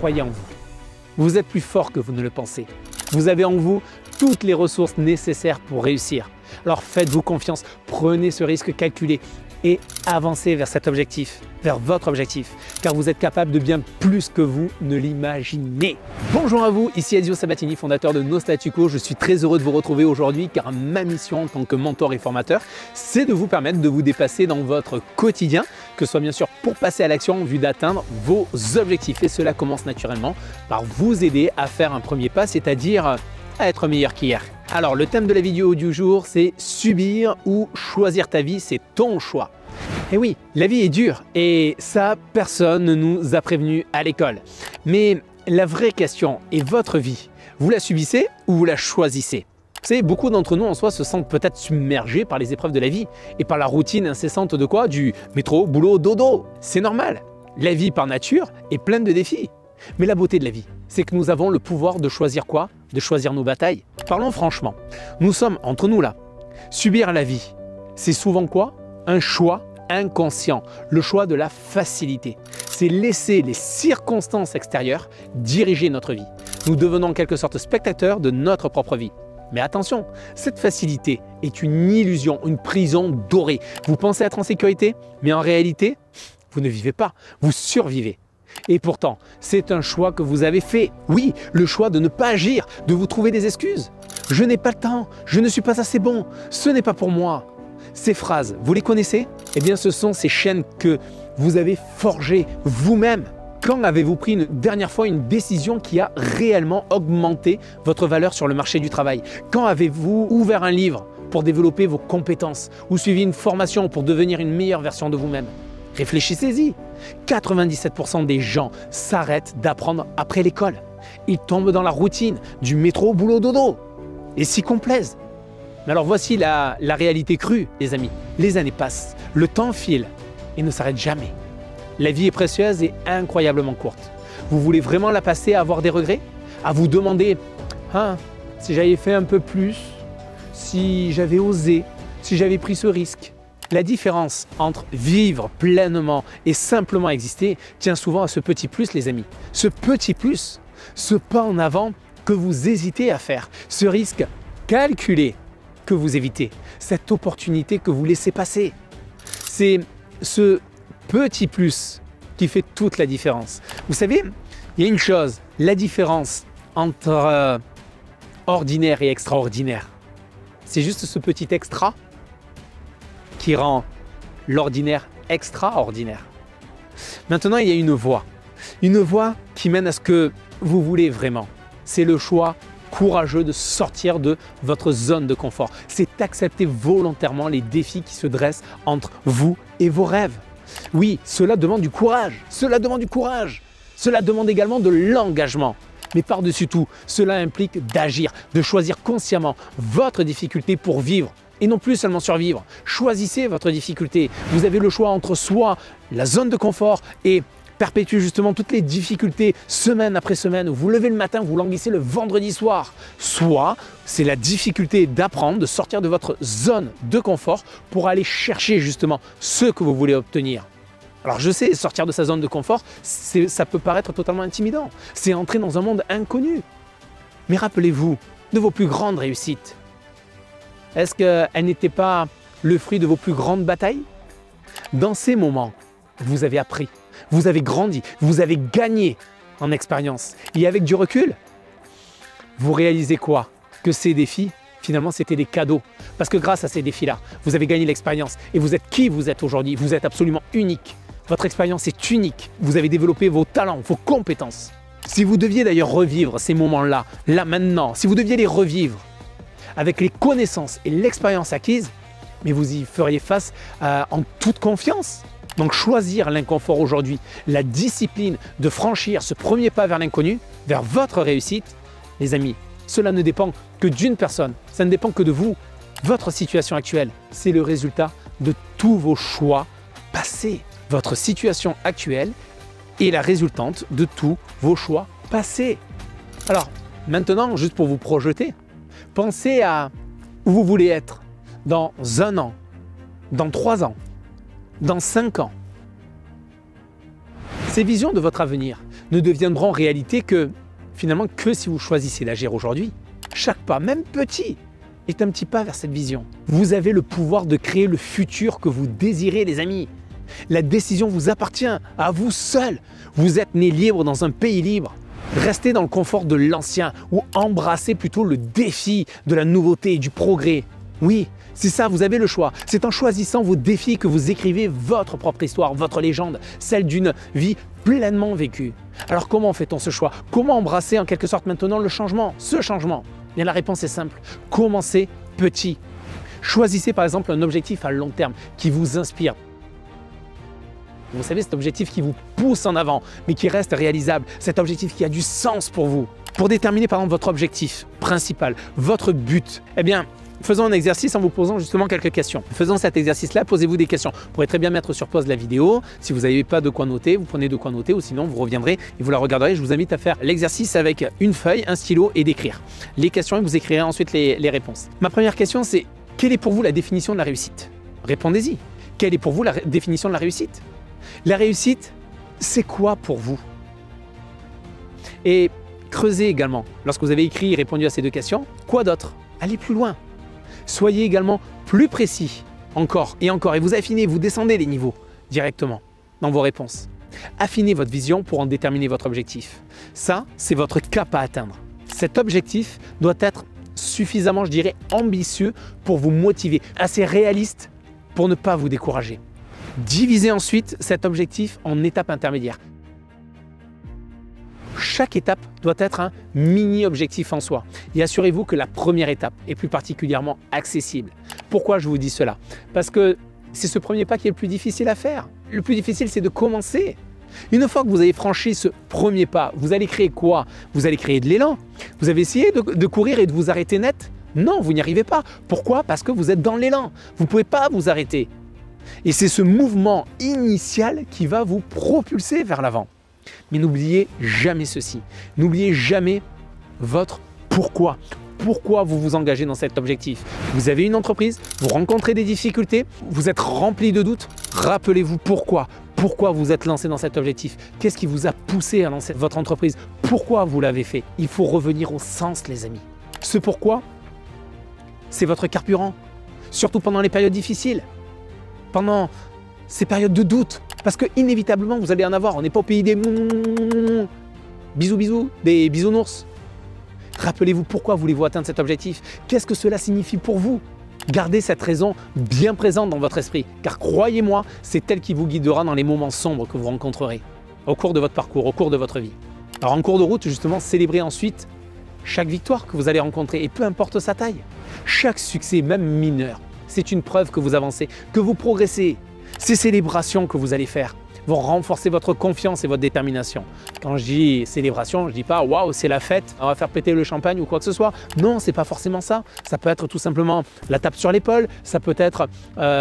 croyez en vous. Vous êtes plus fort que vous ne le pensez. Vous avez en vous toutes les ressources nécessaires pour réussir. Alors faites-vous confiance, prenez ce risque calculé et avancez vers cet objectif, vers votre objectif, car vous êtes capable de bien plus que vous ne l'imaginez. Bonjour à vous, ici Ezio Sabatini, fondateur de No Statu Quo. Je suis très heureux de vous retrouver aujourd'hui car ma mission en tant que mentor et formateur, c'est de vous permettre de vous dépasser dans votre quotidien, que ce soit bien sûr pour passer à l'action en vue d'atteindre vos objectifs. Et cela commence naturellement par vous aider à faire un premier pas, c'est-à-dire à être meilleur qu'hier. Alors le thème de la vidéo du jour, c'est subir ou choisir ta vie, c'est ton choix. Et oui, la vie est dure et ça, personne ne nous a prévenu à l'école. Mais la vraie question est votre vie, vous la subissez ou vous la choisissez? Vous savez, beaucoup d'entre nous en soi se sentent peut-être submergés par les épreuves de la vie et par la routine incessante de quoi? Du métro, boulot, dodo. C'est normal. La vie par nature est pleine de défis. Mais la beauté de la vie, c'est que nous avons le pouvoir de choisir quoi? De choisir nos batailles. Parlons franchement, nous sommes entre nous là. Subir la vie, c'est souvent quoi? Un choix inconscient, le choix de la facilité. C'est laisser les circonstances extérieures diriger notre vie. Nous devenons en quelque sorte spectateurs de notre propre vie. Mais attention, cette facilité est une illusion, une prison dorée. Vous pensez être en sécurité, mais en réalité, vous ne vivez pas, vous survivez. Et pourtant, c'est un choix que vous avez fait. Oui, le choix de ne pas agir, de vous trouver des excuses. Je n'ai pas le temps, je ne suis pas assez bon, ce n'est pas pour moi. Ces phrases, vous les connaissez? Eh bien, ce sont ces chaînes que vous avez forgées vous-même. Quand avez-vous pris une dernière fois une décision qui a réellement augmenté votre valeur sur le marché du travail? Quand avez-vous ouvert un livre pour développer vos compétences ou suivi une formation pour devenir une meilleure version de vous-même? Réfléchissez-y. 97% des gens s'arrêtent d'apprendre après l'école. Ils tombent dans la routine du métro, boulot, dodo et s'y complaisent. Mais alors voici la réalité crue, les amis. Les années passent, le temps file et ne s'arrête jamais. La vie est précieuse et incroyablement courte. Vous voulez vraiment la passer à avoir des regrets? À vous demander si j'avais fait un peu plus, si j'avais osé, si j'avais pris ce risque. La différence entre vivre pleinement et simplement exister tient souvent à ce petit plus, les amis. Ce petit plus, ce pas en avant que vous hésitez à faire, ce risque calculé que vous évitez, cette opportunité que vous laissez passer. C'est ce petit plus qui fait toute la différence. Vous savez, il y a une chose, la différence entre ordinaire et extraordinaire. C'est juste ce petit extra qui rend l'ordinaire extraordinaire. Maintenant, il y a une voie qui mène à ce que vous voulez vraiment. C'est le choix courageux de sortir de votre zone de confort. C'est accepter volontairement les défis qui se dressent entre vous et vos rêves. Oui, cela demande du courage. Cela demande du courage. Cela demande également de l'engagement. Mais par-dessus tout, cela implique d'agir, de choisir consciemment votre difficulté pour vivre. Et non plus seulement survivre. Choisissez votre difficulté. Vous avez le choix entre soit la zone de confort et perpétuer justement toutes les difficultés semaine après semaine, où vous levez le matin, vous languissez le vendredi soir. Soit c'est la difficulté d'apprendre, de sortir de votre zone de confort pour aller chercher justement ce que vous voulez obtenir. Alors je sais, sortir de sa zone de confort, ça peut paraître totalement intimidant. C'est entrer dans un monde inconnu. Mais rappelez-vous de vos plus grandes réussites. Est-ce qu'elle n'était pas le fruit de vos plus grandes batailles? Dans ces moments, vous avez appris, vous avez grandi, vous avez gagné en expérience. Et avec du recul, vous réalisez quoi? Que ces défis, finalement, c'était des cadeaux. Parce que grâce à ces défis-là, vous avez gagné l'expérience et vous êtes qui vous êtes aujourd'hui. Vous êtes absolument unique. Votre expérience est unique. Vous avez développé vos talents, vos compétences. Si vous deviez d'ailleurs revivre ces moments-là, là maintenant, si vous deviez les revivre, avec les connaissances et l'expérience acquise, mais vous y feriez face en toute confiance. Donc choisir l'inconfort aujourd'hui, la discipline de franchir ce premier pas vers l'inconnu, vers votre réussite, les amis, cela ne dépend que d'une personne, ça ne dépend que de vous. Votre situation actuelle, c'est le résultat de tous vos choix passés. Votre situation actuelle est la résultante de tous vos choix passés. Alors maintenant, juste pour vous projeter, pensez à où vous voulez être dans 1 an, dans 3 ans, dans 5 ans. Ces visions de votre avenir ne deviendront réalité que finalement que si vous choisissez d'agir aujourd'hui. Chaque pas, même petit, est un petit pas vers cette vision. Vous avez le pouvoir de créer le futur que vous désirez, les amis. La décision vous appartient, à vous seul. Vous êtes né libre dans un pays libre. Restez dans le confort de l'ancien ou embrassez plutôt le défi de la nouveauté et du progrès. Oui, c'est ça, vous avez le choix. C'est en choisissant vos défis que vous écrivez votre propre histoire, votre légende, celle d'une vie pleinement vécue. Alors comment fait-on ce choix? Comment embrasser en quelque sorte maintenant le changement, ce changement? Bien, la réponse est simple, commencez petit. Choisissez par exemple un objectif à long terme qui vous inspire. Vous savez, cet objectif qui vous pousse en avant, mais qui reste réalisable, cet objectif qui a du sens pour vous. Pour déterminer par exemple votre objectif principal, votre but, eh bien, faisons un exercice en vous posant justement quelques questions. Faisons cet exercice-là, posez-vous des questions. Vous pourrez très bien mettre sur pause la vidéo. Si vous n'avez pas de quoi noter, vous prenez de quoi noter ou sinon vous reviendrez et vous la regarderez. Je vous invite à faire l'exercice avec une feuille, un stylo et d'écrire les questions et vous écrirez ensuite les réponses. Ma première question, c'est quelle est pour vous la définition de la réussite? Répondez-y. Quelle est pour vous la définition de la réussite? La réussite, c'est quoi pour vous? Et creusez également. Lorsque vous avez écrit et répondu à ces deux questions, quoi d'autre? Allez plus loin. Soyez également plus précis, encore et encore, et vous affinez, vous descendez les niveaux directement dans vos réponses. Affinez votre vision pour en déterminer votre objectif. Ça, c'est votre cap à atteindre. Cet objectif doit être suffisamment, je dirais, ambitieux pour vous motiver, assez réaliste pour ne pas vous décourager. Divisez ensuite cet objectif en étapes intermédiaires. Chaque étape doit être un mini-objectif en soi. Et assurez-vous que la première étape est plus particulièrement accessible. Pourquoi je vous dis cela? Parce que c'est ce premier pas qui est le plus difficile à faire. Le plus difficile, c'est de commencer. Une fois que vous avez franchi ce premier pas, vous allez créer quoi? Vous allez créer de l'élan. Vous avez essayé de courir et de vous arrêter net? Non, vous n'y arrivez pas. Pourquoi? Parce que vous êtes dans l'élan. Vous ne pouvez pas vous arrêter. Et c'est ce mouvement initial qui va vous propulser vers l'avant. Mais n'oubliez jamais ceci. N'oubliez jamais votre pourquoi. Pourquoi vous vous engagez dans cet objectif? Vous avez une entreprise, vous rencontrez des difficultés, vous êtes rempli de doutes. Rappelez-vous pourquoi. Pourquoi vous êtes lancé dans cet objectif? Qu'est-ce qui vous a poussé à lancer votre entreprise? Pourquoi vous l'avez fait? Il faut revenir au sens, les amis. Ce pourquoi, c'est votre carburant. Surtout pendant les périodes difficiles. Pendant ces périodes de doute. Parce que inévitablement, vous allez en avoir. On n'est pas au pays des bisous bisous, des bisounours. Rappelez-vous pourquoi voulez-vous atteindre cet objectif? Qu'est-ce que cela signifie pour vous? Gardez cette raison bien présente dans votre esprit. Car croyez-moi, c'est elle qui vous guidera dans les moments sombres que vous rencontrerez au cours de votre parcours, au cours de votre vie. Alors en cours de route, justement, célébrez ensuite chaque victoire que vous allez rencontrer. Et peu importe sa taille, chaque succès, même mineur, c'est une preuve que vous avancez, que vous progressez. Ces célébrations que vous allez faire vont renforcer votre confiance et votre détermination. Quand je dis célébration, je ne dis pas « waouh, c'est la fête, on va faire péter le champagne » ou quoi que ce soit. Non, ce n'est pas forcément ça. Ça peut être tout simplement la tape sur l'épaule. Ça peut être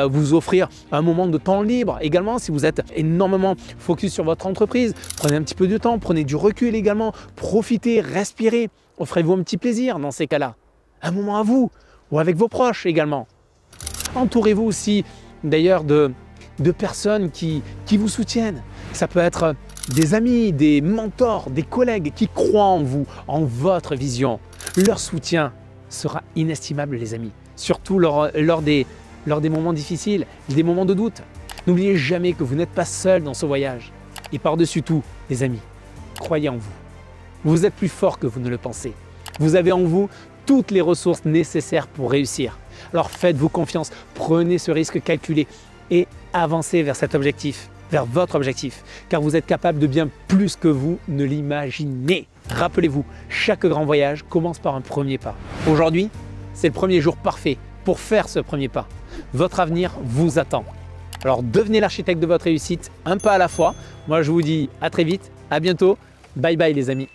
vous offrir un moment de temps libre également si vous êtes énormément focus sur votre entreprise. Prenez un petit peu de temps, prenez du recul également. Profitez, respirez. Offrez-vous un petit plaisir dans ces cas-là. Un moment à vous ou avec vos proches également. Entourez-vous aussi d'ailleurs de personnes qui vous soutiennent. Ça peut être des amis, des mentors, des collègues qui croient en vous, en votre vision. Leur soutien sera inestimable, les amis. Surtout lors des moments difficiles, des moments de doute. N'oubliez jamais que vous n'êtes pas seul dans ce voyage. Et par-dessus tout, les amis, croyez en vous. Vous êtes plus fort que vous ne le pensez. Vous avez en vous toutes les ressources nécessaires pour réussir. Alors faites-vous confiance, prenez ce risque calculé et avancez vers cet objectif, vers votre objectif, car vous êtes capable de bien plus que vous ne l'imaginez. Rappelez-vous, chaque grand voyage commence par un premier pas. Aujourd'hui, c'est le premier jour parfait pour faire ce premier pas. Votre avenir vous attend. Alors devenez l'architecte de votre réussite, un pas à la fois. Moi je vous dis à très vite, à bientôt. Bye bye les amis.